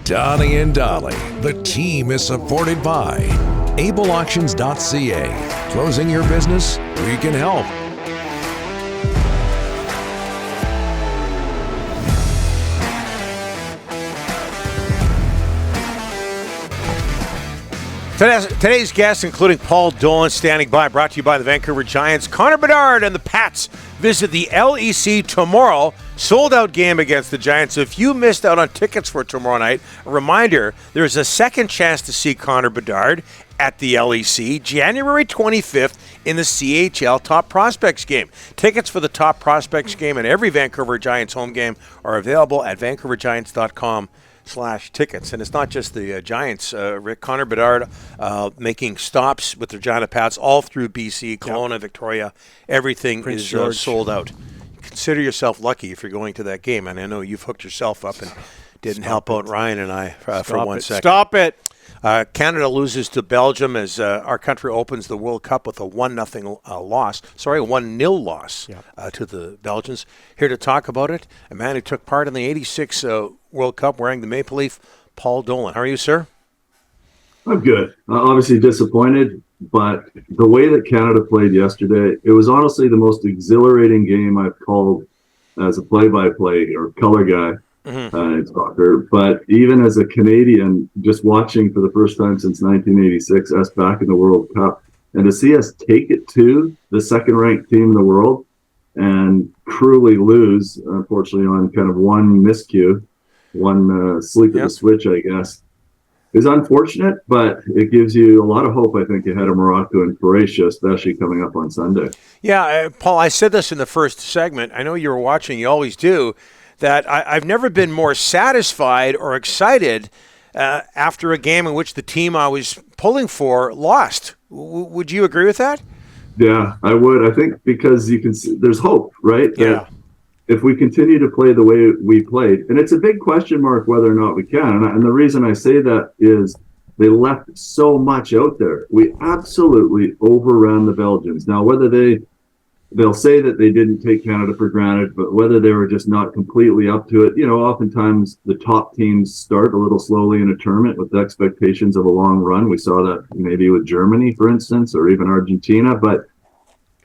Donnie and Dolly. The team is supported by ableauctions.ca. Closing your business? We can help. Today's guests, including Paul Dolan, standing by, brought to you by the Vancouver Giants. Connor Bedard and the Pats visit the LEC tomorrow. Sold-out game against the Giants. So if you missed out on tickets for tomorrow night, a reminder, there's a second chance to see Connor Bedard at the LEC, January 25th in the CHL Top Prospects game. Tickets for the Top Prospects game and every Vancouver Giants home game are available at vancouvergiants.com/tickets. And it's not just the Giants. Rick, Connor Bedard making stops with the Regina Pats all through BC, Kelowna, Victoria. Everything Prince is sold out. Consider yourself lucky if you're going to that game. And I know you've hooked yourself up and didn't help out Ryan and I for 1 second. Stop it. Canada loses to Belgium as our country opens the World Cup with a 1-0 loss. Sorry, 1-0 loss to the Belgians. Here to talk about it, a man who took part in the 86 World Cup wearing the Maple Leaf, Paul Dolan. How are you, sir? I'm good. Obviously disappointed, but the way that Canada played yesterday, it was honestly the most exhilarating game I've called as a play-by-play or color guy. In soccer, but even as a Canadian, just watching for the first time since 1986, us back in the World Cup, and to see us take it to the second-ranked team in the world and cruelly lose, unfortunately, on kind of one miscue, one sleep of the switch, I guess, is unfortunate, but it gives you a lot of hope, I think, ahead of Morocco and Croatia, especially coming up on Sunday. Yeah, Paul, I said this in the first segment. I know you were watching, you always do, that I've never been more satisfied or excited after a game in which the team I was pulling for lost. Would you agree with that? Yeah, I would. I think because you can see there's hope, right? Yeah. That if we continue to play the way we played, and it's a big question mark whether or not we can. And the reason I say that is they left so much out there. We absolutely overran the Belgians. Now, whether they'll say that they didn't take Canada for granted, but whether they were just not completely up to it, oftentimes the top teams start a little slowly in a tournament with the expectations of a long run. We saw that maybe with Germany, for instance, or even Argentina, but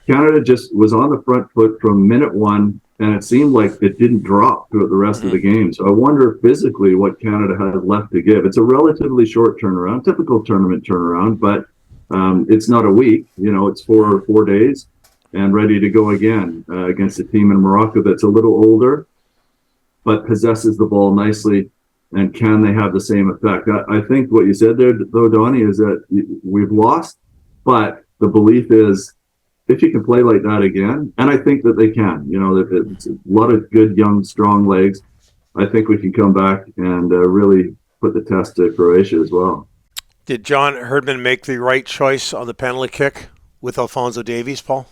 Canada just was on the front foot from minute one, and it seemed like it didn't drop throughout the rest of the game. So I wonder physically what Canada has left to give. It's a relatively short turnaround, typical tournament turnaround, but it's not a week, it's 4 days. And ready to go again against a team in Morocco that's a little older, but possesses the ball nicely. And can they have the same effect? I think what you said there, though, Donnie, is that we've lost, but the belief is if you can play like that again, and I think that they can, it's a lot of good, young, strong legs. I think we can come back and really put the test to Croatia as well. Did John Herdman make the right choice on the penalty kick with Alphonso Davies, Paul?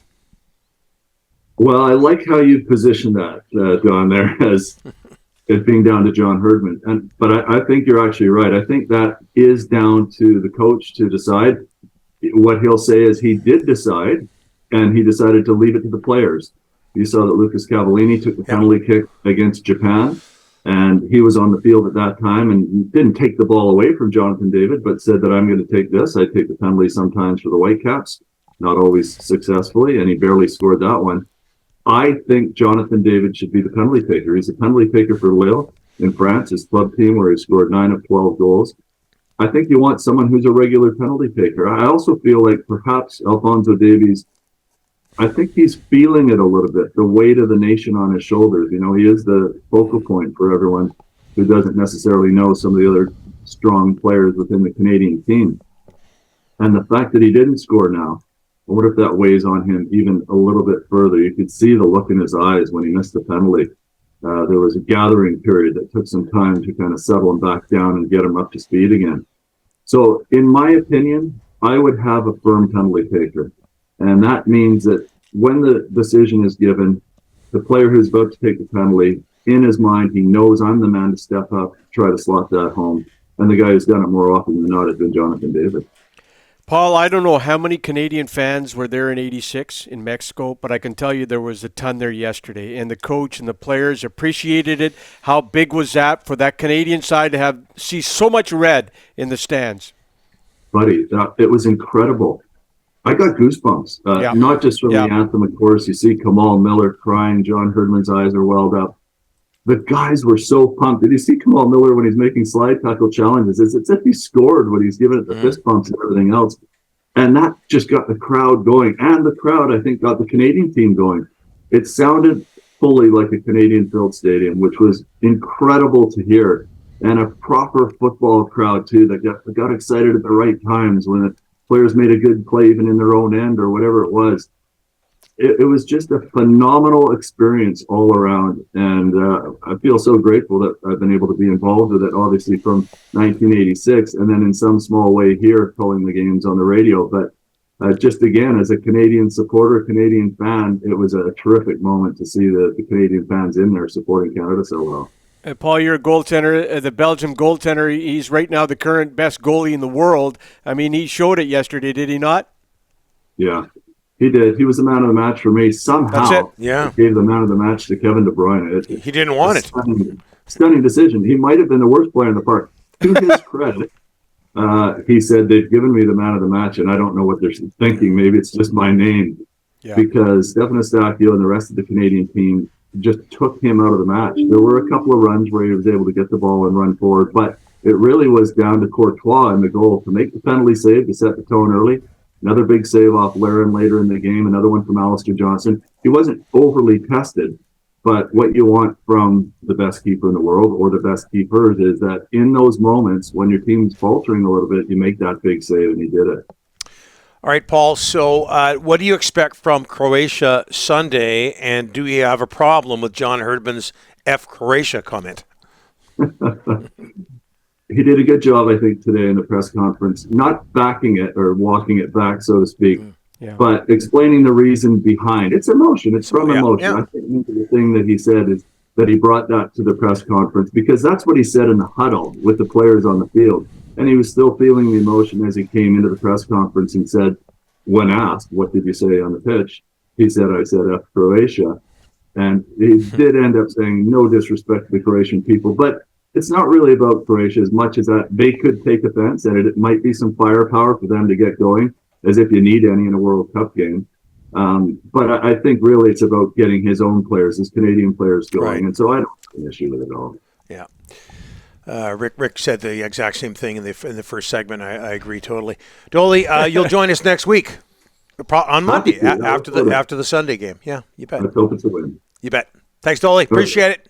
Well, I like how you position that, Don, there as it being down to John Herdman. But I think you're actually right. I think that is down to the coach to decide. What he'll say is he did decide, and he decided to leave it to the players. You saw that Lucas Cavallini took the penalty kick against Japan, and he was on the field at that time and didn't take the ball away from Jonathan David, but said that I'm going to take this. I take the penalty sometimes for the Whitecaps, not always successfully, and he barely scored that one. I think Jonathan David should be the penalty taker. He's a penalty taker for Lille in France, his club team, where he scored 9 of 12 goals. I think you want someone who's a regular penalty taker. I also feel like perhaps Alphonso Davies, I think he's feeling it a little bit, the weight of the nation on his shoulders. He is the focal point for everyone who doesn't necessarily know some of the other strong players within the Canadian team. And the fact that he didn't score now, I wonder if that weighs on him even a little bit further. You could see the look in his eyes when he missed the penalty. There was a gathering period that took some time to kind of settle him back down and get him up to speed again. So in my opinion, I would have a firm penalty taker. And that means that when the decision is given, the player who's about to take the penalty, in his mind, he knows I'm the man to step up, try to slot that home. And the guy who's done it more often than not has been Jonathan David. Paul, I don't know how many Canadian fans were there in '86 in Mexico, but I can tell you there was a ton there yesterday. And the coach and the players appreciated it. How big was that for that Canadian side to see so much red in the stands? Buddy, it was incredible. I got goosebumps, not just from the anthem, of course. You see Kamal Miller crying. John Herdman's eyes are welled up. The guys were so pumped. Did you see Kamal Miller when he's making slide tackle challenges? It's as if he scored when he's giving it the fist bumps and everything else. And that just got the crowd going. And the crowd, I think, got the Canadian team going. It sounded fully like a Canadian-filled stadium, which was incredible to hear. And a proper football crowd, too, that got excited at the right times when the players made a good play even in their own end or whatever it was. It was just a phenomenal experience all around. And I feel so grateful that I've been able to be involved with it, obviously, from 1986, and then in some small way here, calling the games on the radio. But just again, as a Canadian supporter, Canadian fan, it was a terrific moment to see the Canadian fans in there supporting Canada so well. Paul, you're a goaltender, the Belgium goaltender. He's right now the current best goalie in the world. I mean, he showed it yesterday, did he not? Yeah. He did. He was the man of the match for me. Somehow, that's it. Yeah, he gave the man of the match to Kevin De Bruyne. He didn't want it. Stunning decision. He might have been the worst player in the park. To his credit, he said, they've given me the man of the match, and I don't know what they're thinking. Maybe it's just my name. Yeah. Because Stefan Eustáquio and the rest of the Canadian team just took him out of the match. There were a couple of runs where he was able to get the ball and run forward, but it really was down to Courtois in the goal to make the penalty save to set the tone early. Another big save off Laren later in the game, another one from Alistair Johnson. He wasn't overly tested, but what you want from the best keeper in the world or the best keepers is that in those moments when your team's faltering a little bit, you make that big save, and he did it. All right, Paul, so what do you expect from Croatia Sunday, and do you have a problem with John Herdman's F Croatia comment? He did a good job, I think, today in the press conference, not backing it or walking it back, so to speak, but explaining the reason behind. It's emotion. It's from emotion. Yeah. I think the thing that he said is that he brought that to the press conference because that's what he said in the huddle with the players on the field. And he was still feeling the emotion as he came into the press conference and said, when asked, what did you say on the pitch? He said, I said F Croatia. And he did end up saying no disrespect to the Croatian people, but it's not really about Croatia as much as that they could take offense, and it might be some firepower for them to get going, as if you need any in a World Cup game. But I think really it's about getting his own players, his Canadian players going, right. And so I don't have an issue with it at all. Yeah. Rick said the exact same thing in the first segment. I agree totally. Dolly, you'll join us next week on Monday after the Sunday game. Yeah, you bet. Let's hope it's a win. You bet. Thanks, Dolly. Appreciate it.